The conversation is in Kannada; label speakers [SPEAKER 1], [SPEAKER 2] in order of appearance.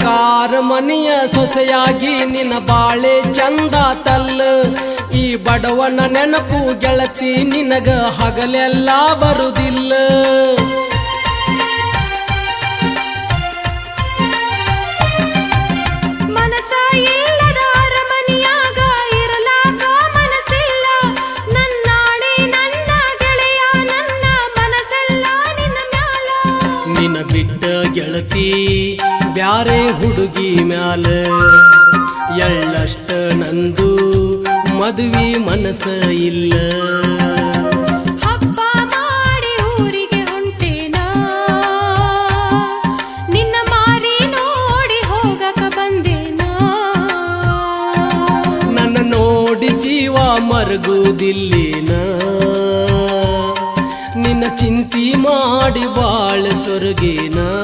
[SPEAKER 1] ಸಾಹುಕಾರ ಮನೆಯ ಸೊಸೆಯಾಗಿ ನಿನ್ನ ಬಾಳೆ ಚಂದ ತಲ್ಲ. ಈ ಬಡವನ ನೆನಪು ಗೆಳತಿ ನಿನಗ ಹಗಲೆಲ್ಲ ಬರುದಿಲ್ಲ.
[SPEAKER 2] ಮನಸ ಇಲ್ಲದ ಅರಮನೆಯಾಗ ಇರಲಾಗ ಮನಸ್ಸಿಲ್ಲ. ನನ್ನಾಣೆ ನನ್ನ ಗೆಳೆಯ ನನ್ನ ಮನಸ್ಸೆಲ್ಲ ನಿನ್ನ ಮ್ಯಾಲ.
[SPEAKER 1] ನಿನ್ನ ಬಿಟ್ಟ ಗೆಳತಿ ಬ್ಯಾರೆ ಹುಡುಗಿ ಮ್ಯಾಲ ಎಳ್ಳಷ್ಟ ನಂದು ಮದುವೆ ಮನಸ ಇಲ್ಲ.
[SPEAKER 2] ಹಬ್ಬ ಮಾಡಿ ಊರಿಗೆ ಹೊಂಟೇನ ನಿನ್ನ ಮಾರಿ ನೋಡಿ ಹೋಗಕ ಬಂದೇನ.
[SPEAKER 1] ನನ್ನ ನೋಡಿ ಜೀವ ಮರಗುವುದಿಲ್ಲೇನ. ನಿನ್ನ ಚಿಂತಿ ಮಾಡಿ ಬಾಳ ಸೊರಗೇನ.